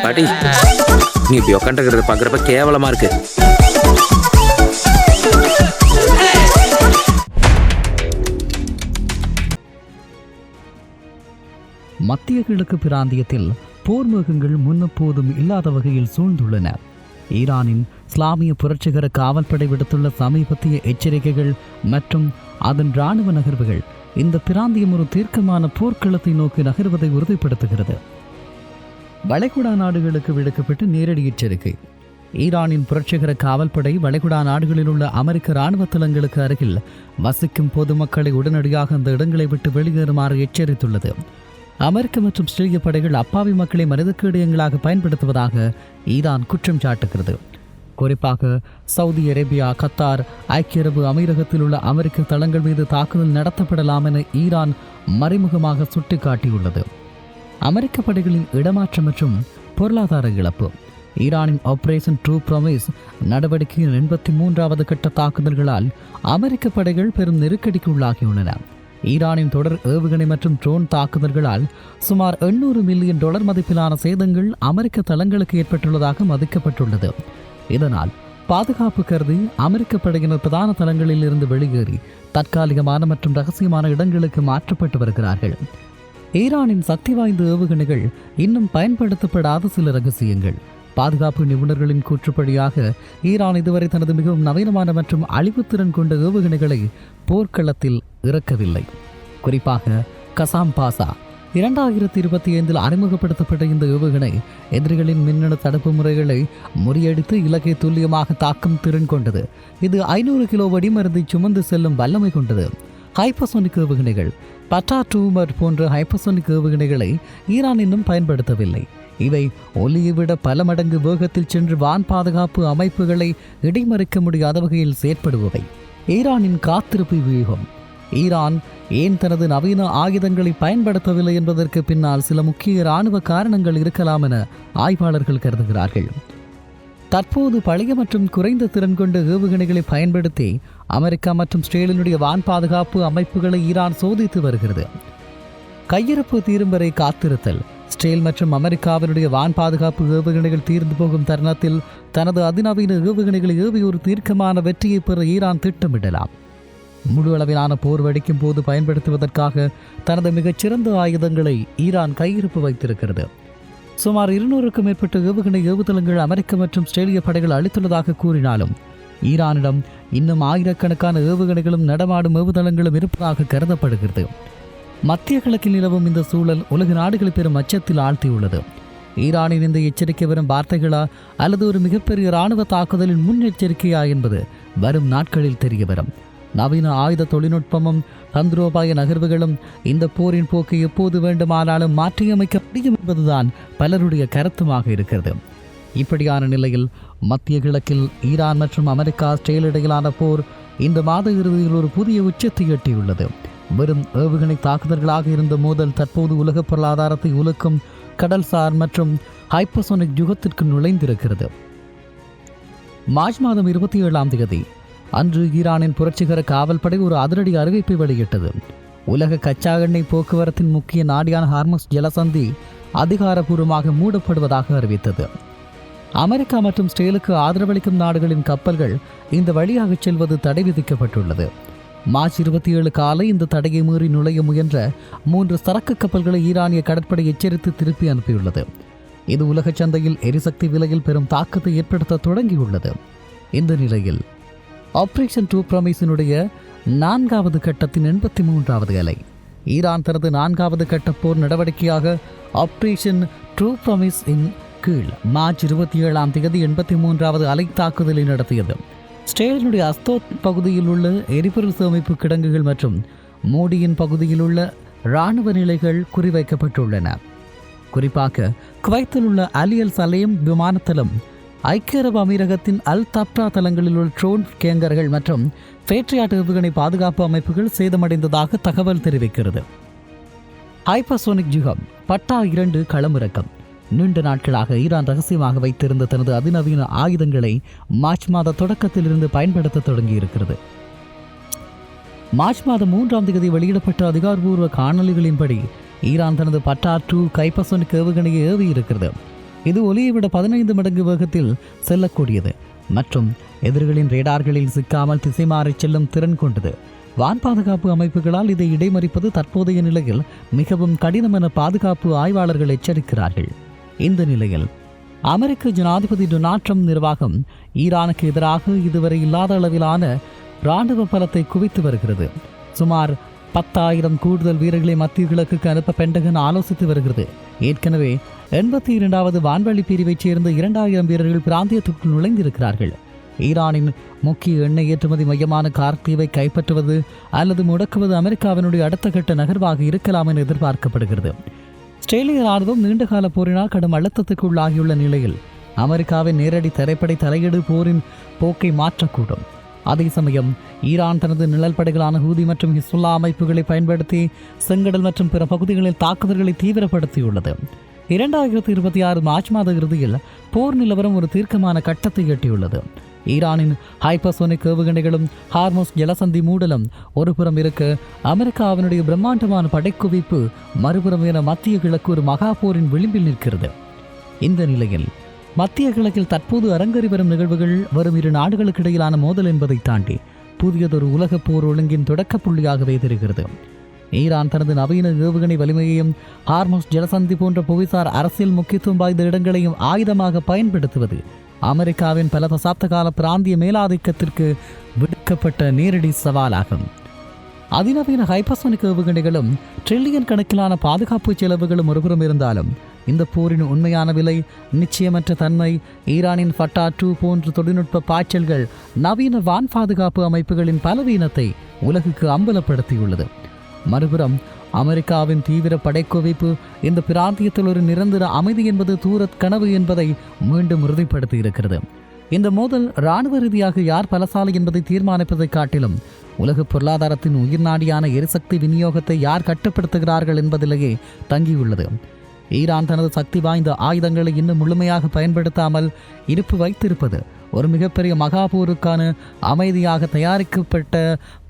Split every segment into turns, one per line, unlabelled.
பாட்டி, நீ இப்படி உட்காந்துக்கிறத பாக்குறப்ப கேவலமா இருக்கு.
மத்திய கிழக்கு பிராந்தியத்தில் போர் மேகங்கள் முன்னெப்போதும் இல்லாத வகையில் சூழ்ந்துள்ளன. ஈரானின் இஸ்லாமிய புரட்சிகர காவல்படை விடுத்துள்ள சமீபத்திய எச்சரிக்கைகள் மற்றும் அதன் இராணுவ நகர்வுகள் இந்த பிராந்தியம் ஒரு தீர்க்கமான போர்க்களத்தை நோக்கி நகர்வதை உறுதிப்படுத்துகிறது. வளைகுடா நாடுகளுக்கு விடுக்கப்பட்ட நேரடி எச்சரிக்கை. ஈரானின் புரட்சிகர காவல்படை வளைகுடா நாடுகளில் உள்ள அமெரிக்க இராணுவ தளங்களுக்கு அருகில் வசிக்கும் பொதுமக்களை உடனடியாக அந்த இடங்களை விட்டு வெளியேறுமாறு எச்சரித்துள்ளது. அமெரிக்க மற்றும் இஸ்ரேலிய படைகள் அப்பாவி மக்களை மனிதக்கேடயங்களாக பயன்படுத்துவதாக ஈரான் குற்றம் சாட்டுகிறது. குறிப்பாக சவுதி அரேபியா, கத்தார், ஐக்கிய அரபு அமீரகத்தில் உள்ள அமெரிக்க தளங்கள் மீது தாக்குதல் நடத்தப்படலாம் என ஈரான் மறைமுகமாக சுட்டிக்காட்டியுள்ளது. அமெரிக்க படைகளின் இடமாற்றம் மற்றும் பொருளாதார இழப்பு. ஈரானின் ஆபரேஷன் ட்ரூ ப்ராமிஸ் நடவடிக்கையின் 83வது கட்ட தாக்குதல்களால் அமெரிக்க படைகள் பெரும் நெருக்கடிக்கு உள்ளாகியுள்ளன. ஈரானின் தொடர் ஏவுகணை மற்றும் ட்ரோன் தாக்குதல்களால் சுமார் $800 மில்லியன் மதிப்பிலான சேதங்கள் அமெரிக்க தளங்களுக்கு ஏற்பட்டுள்ளதாக மதிக்கப்பட்டுள்ளது. இதனால் பாதுகாப்பு கருதி அமெரிக்க படையினர் பிரதான தளங்களில் இருந்து வெளியேறி தற்காலிகமான மற்றும் ரகசியமான இடங்களுக்கு மாற்றப்பட்டு வருகிறார்கள். ஈரானின் சக்தி வாய்ந்த ஏவுகணைகள் இன்னும் பயன்படுத்தப்படாத சில ரகசியங்கள். பாதுகாப்பு நிபுணர்களின் கூற்றுப்படியாக ஈரான் இதுவரை தனது மிகவும் நவீனமான மற்றும் அழிவுத்திறன் கொண்ட ஏவுகணைகளை போர்க்களத்தில் இறக்கவில்லை. குறிப்பாக கசாம் பாசா 2025 அறிமுகப்படுத்தப்பட்ட இந்த ஏவுகணை எதிரிகளின் மின்னணு தடுப்பு முறைகளை முறியடித்து இலக்கை துல்லியமாக தாக்கும் திறன் கொண்டது. இது 500 கிலோ வெடிமருந்தை சுமந்து செல்லும் வல்லமை கொண்டது. ஹைப்பர்சோனிக் ஏவுகணைகள் பட்டா டூமர் போன்ற ஹைப்பர்சோனிக் ஏவுகணைகளை ஈரான் இன்னும் பயன்படுத்தவில்லை. இவை ஒலியை விட பல மடங்கு வேகத்தில் சென்று வான் பாதுகாப்பு அமைப்புகளை இடைமறிக்க முடியாத வகையில் செயற்படுபவை. ஈரானின் காத்திருப்பு வியூகம். ஈரான் ஏன் தனது நவீன ஆயுதங்களை பயன்படுத்தவில்லை என்பதற்கு பின்னால் சில முக்கிய இராணுவ காரணங்கள் இருக்கலாம் என ஆய்வாளர்கள் கருதுகிறார்கள். தற்போது பழைய மற்றும் குறைந்த திறன் கொண்ட ஏவுகணைகளை பயன்படுத்தி அமெரிக்கா மற்றும் இஸ்ரேலினுடைய வான் பாதுகாப்பு அமைப்புகளை ஈரான் சோதித்து வருகிறது. கையிருப்பு தீரும் வரை காத்திருத்தல். இஸ்ரேல் மற்றும் அமெரிக்காவினுடைய வான் பாதுகாப்பு ஏவுகணைகள் தீர்ந்து போகும் தருணத்தில் தனது அதிநவீன ஏவுகணைகளை ஏவி ஒரு தீர்க்கமான வெற்றியை பெற ஈரான் திட்டமிடலாம். முழு அளவிலான போர் வெடிக்கும் போது பயன்படுத்துவதற்காக தனது மிகச்சிறந்த ஆயுதங்களை ஈரான் கையிருப்பு வைத்திருக்கிறது. சுமார் 200க்கும் மேற்பட்ட ஏவுகணை ஏவுதளங்கள் அமெரிக்க மற்றும் இஸ்ரேலிய படைகள் அளித்துள்ளதாக கூறினாலும் ஈரானிடம் இன்னும் ஆயிரக்கணக்கான ஏவுகணைகளும் நடமாடும் ஏவுதளங்களும் இருப்பதாக கருதப்படுகிறது. மத்திய கிழக்கில் நிலவும் இந்த சூழல் உலக நாடுகளை பெரும் அச்சத்தில் ஆழ்த்தியுள்ளது. ஈரானின் இந்த எச்சரிக்கை வரும் வார்த்தைகளா அல்லது ஒரு மிகப்பெரிய இராணுவ தாக்குதலின் முன்னெச்சரிக்கையா என்பது வரும் நாட்களில் தெரிய வரும். நவீன ஆயுத தொழில்நுட்பமும் தந்திரோபாய நகர்வுகளும் இந்த போரின் போக்கை எப்போது வேண்டுமானாலும் மாற்றியமைக்க முடியும் என்பதுதான் பலருடைய கருத்துமாக இருக்கிறது. இப்படியான நிலையில் மத்திய கிழக்கில் ஈரான் மற்றும் அமெரிக்கா இஸ்ரேல் இடையிலான போர் இந்த மாத இறுதியில் ஒரு புதிய உச்சத்தை எட்டியுள்ளது. வெறும் ஏவுகணை தாக்குதல்களாக இருந்த மோதல் தற்போது உலக பொருளாதாரத்தை உலுக்கும் கடல்சார் மற்றும் ஹைப்பர்சோனிக் யுகத்திற்கு நுழைந்திருக்கிறது. மார்ச் மாதம் 27ஆம் தேதி அன்று ஈரானின் புரட்சிகர காவல்படை ஒரு அதிரடி அறிவிப்பை வெளியிட்டது. உலக கச்சா எண்ணெய் போக்குவரத்தின் முக்கிய நாடியான ஹார்மஸ் ஜலசந்தி அதிகாரப்பூர்வமாக மூடப்படுவதாக அறிவித்தது. அமெரிக்கா மற்றும் இஸ்ரேலுக்கு ஆதரவளிக்கும் நாடுகளின் கப்பல்கள் இந்த வழியாக செல்வது தடை விதிக்கப்பட்டுள்ளது. மார்ச் 27 காலை இந்த தடையை மீறி நுழைய முயன்ற 3 சரக்கு கப்பல்களை ஈரானிய கடற்படை எச்சரித்து திருப்பி அனுப்பியுள்ளது. இது உலக சந்தையில் எரிசக்தி விலையில் பெரும் தாக்கத்தை ஏற்படுத்த தொடங்கியுள்ளது. இந்த நிலையில் ஆபரேஷன் ட்ரூ ப்ராமிஸினுடைய 4வது கட்டத்தின் 83வது அலை. ஈரான் தனது 4வது கட்ட போர் நடவடிக்கையாக ஆபரேஷன் ட்ரூ ப்ராமிஸ் இன் கீழ் மார்ச் 27ஆம் தேதி 83வது அலை தாக்குதலை நடத்தியது. இஸ்ரேலினுடைய அஸ்தோத் பகுதியில் உள்ள எரிபொருள் சேமிப்பு கிடங்குகள் மற்றும் மோடியின் பகுதியில் உள்ள இராணுவ நிலைகள் குறிவைக்கப்பட்டுள்ளன. குறிப்பாக குவைத்தில் உள்ள அலியல் சலேம் விமானத்தளம், ஐக்கிய அரபு அமீரகத்தின் அல் தப்ரா தளங்களில் உள்ள ட்ரோன் கேங்கர்கள் மற்றும் பேட்ரியாட் ஏவுகணை பாதுகாப்பு அமைப்புகள் சேதமடைந்ததாக தகவல் தெரிவிக்கிறது. ஹைப்பர்சோனிக் யுகம் பட்டா 2 களமிறக்கம். நீண்ட நாட்களாக ஈரான் ரகசியமாக வைத்திருந்த தனது அதிநவீன ஆயுதங்களை மார்ச் மாத தொடக்கத்தில் இருந்து பயன்படுத்த தொடங்கியிருக்கிறது. மார்ச் மாதம் 3ஆம் தேதி வெளியிடப்பட்ட அதிகாரப்பூர்வ காணொலிகளின்படி ஈரான் தனது பட்டா-2 ஹைப்பர்சோனிக் ஏவுகணையை ஏவி இருக்கிறது. இது ஒலியை விட 15 மடங்கு வேகத்தில் செல்லக்கூடியது மற்றும் எதிரிகளின் ரேடார்களில் சிக்காமல் திசை மாறிச் செல்லும் திறன் கொண்டது. வான் பாதுகாப்பு அமைப்புகளால் இதை இடைமறிப்பது தற்போதைய நிலையில் மிகவும் கடினம் என பாதுகாப்பு ஆய்வாளர்கள் எச்சரிக்கிறார்கள். இந்த நிலையில் அமெரிக்க ஜனாதிபதி டொனால்ட் ட்ரம்ப் நிர்வாகம் ஈரானுக்கு எதிராக இதுவரை இல்லாத அளவிலான இராணுவ பலத்தை குவித்து வருகிறது. சுமார் 10,000 கூடுதல் வீரர்களை மத்திய கிழக்குக்கு அனுப்ப பென்டகன் ஆலோசித்து வருகிறது. ஏற்கனவே 82வது வான்வழி பிரிவைச் சேர்ந்த 2,000 வீரர்கள் பிராந்தியத்துக்குள் நுழைந்திருக்கிறார்கள். ஈரானின் முக்கிய எண்ணெய் ஏற்றுமதி மையமான கார்த்தீவை கைப்பற்றுவது அல்லது முடக்குவது அமெரிக்காவினுடைய அடுத்த கட்ட நகர்வாக இருக்கலாம் என எதிர்பார்க்கப்படுகிறது. ஆஸ்திரேலிய ராணுவம் நீண்டகால போரினால் கடும் அழுத்தத்துக்கு உள்ளாகியுள்ள நிலையில் அமெரிக்காவின் நேரடி தரைப்படை தலையீடு போரின் போக்கை மாற்றக்கூடும். அதே சமயம் ஈரான் தனது நிழல் படைகளான ஹூதி மற்றும் ஹிஸ்புல்லா அமைப்புகளை பயன்படுத்தி செங்கடல் மற்றும் பிற பகுதிகளில் தாக்குதல்களை தீவிரப்படுத்தியுள்ளது. 2026 மார்ச் மாத இறுதியில் போர் நிலவரம் ஒரு தீர்க்கமான கட்டத்தை எட்டியுள்ளது. ஈரானின் ஹைப்பர்சோனிக் ஏவுகணைகளும் ஹார்மோஸ் ஜலசந்தி மூடலும் ஒருபுறம் இருக்க, அமெரிக்காவினுடைய பிரம்மாண்டமான படைக்குவிப்பு மறுபுறம் என மத்திய கிழக்கு ஒரு மகா போரின் விளிம்பில் நிற்கிறது. இந்த நிலையில் மத்திய கிழக்கில் தற்போது அரங்கேறி வரும் நிகழ்வுகள் வரும் இரு நாடுகளுக்கு இடையிலான மோதல் என்பதை தாண்டி புதியதொரு உலக போர் ஒழுங்கின் தொடக்க புள்ளியாகவே தெரிகிறது. ஈரான் தனது நவீன ஏவுகணை வலிமையையும் ஹார்மோஸ் ஜலசந்தி போன்ற புவிசார் அரசியல் முக்கியத்துவம் வாய்ந்த இடங்களையும் ஆயுதமாக பயன்படுத்துவது அமெரிக்காவின் பல தசாப்த கால பிராந்திய மேலாதிக்கத்திற்கு விடுக்கப்பட்ட நேரடி சவாலாகும். அதிநவீன ஹைப்பர்சோனிக் ஏவுகணைகளும் டிரில்லியன் கணக்கிலான பாதுகாப்பு செலவுகளும் ஒருபுறம் இருந்தாலும் இந்த போரின் உண்மையான விலை, நிச்சயமற்ற தன்மை, ஈரானின் பட்டா-2 போன்ற தொழில்நுட்ப பாய்ச்சல்கள் நவீன வான் பாதுகாப்பு அமைப்புகளின் பலவீனத்தை உலகுக்கு அம்பலப்படுத்தியுள்ளது. மறுபுறம் அமெரிக்காவின் தீவிர படைக்குவிப்பு இந்த பிராந்தியத்தில் ஒரு நிரந்தர அமைதி என்பது தூரத் கனவு என்பதை மீண்டும் உறுதிப்படுத்தி இருக்கிறது. இந்த மோதல் இராணுவ ரீதியாக யார் பலசாலி என்பதை தீர்மானிப்பதை காட்டிலும் உலக பொருளாதாரத்தின் உயிர்நாடியான எரிசக்தி விநியோகத்தை யார் கட்டுப்படுத்துகிறார்கள் என்பதிலேயே தங்கியுள்ளது. ஈரான் தனது சக்தி வாய்ந்த ஆயுதங்களை இன்னும் முழுமையாக பயன்படுத்தாமல் இருப்பு வைத்திருப்பது ஒரு மிகப்பெரிய மகாபோருக்கான அமைதியாக தயாரிக்கப்பட்ட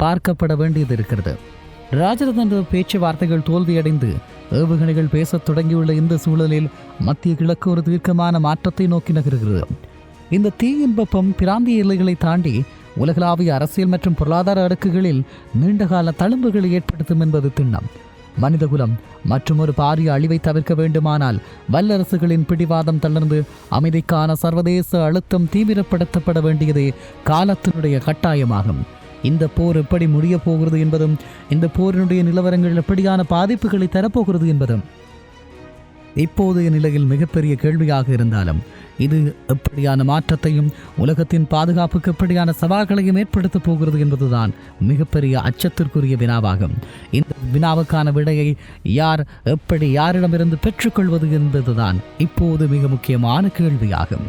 பார்க்கப்பட வேண்டியது இருக்கிறது. ராஜதந்திர பேச்சுவார்த்தைகள் தோல்வியடைந்து ஏவுகணைகள் பேசத் தொடங்கியுள்ள இந்த சூழலில் மத்திய கிழக்கு ஒரு தீர்க்கமான மாற்றத்தை நோக்கி நகர்கிறது. இந்த தீயின் வெப்பம் பிராந்திய எல்லைகளை தாண்டி உலகளாவிய அரசியல் மற்றும் பொருளாதார அடுக்குகளில் நீண்டகால தழும்புகளை ஏற்படுத்தும் என்பது திண்ணம். மனிதகுலம் மற்றும் ஒரு பாரிய அழிவை தவிர்க்க வேண்டுமானால் வல்லரசுகளின் பிடிவாதம் தளர்ந்து அமைதிக்கான சர்வதேச அழுத்தம் தீவிரப்படுத்தப்பட வேண்டியதே காலத்தினுடைய கட்டாயமாகும். இந்த போர் எப்படி முடிய போகிறது என்பதும் இந்த போரினுடைய நிலவரங்கள் எப்படியான பாதிப்புகளை தரப்போகிறது என்பதும் இப்போதைய நிலையில் மிகப்பெரிய கேள்வியாக இருந்தாலும் இது எப்படியான மாற்றத்தையும் உலகத்தின் பாதுகாப்புக்கு எப்படியான சவால்களையும் ஏற்படுத்தப் போகிறது என்பதுதான் மிகப்பெரிய அச்சத்திற்குரிய வினாவாகும். இந்த வினாவுக்கான விடையை யார் எப்படி யாரிடமிருந்து பெற்றுக்கொள்வது என்பதுதான் இப்போது மிக முக்கியமான கேள்வியாகும்.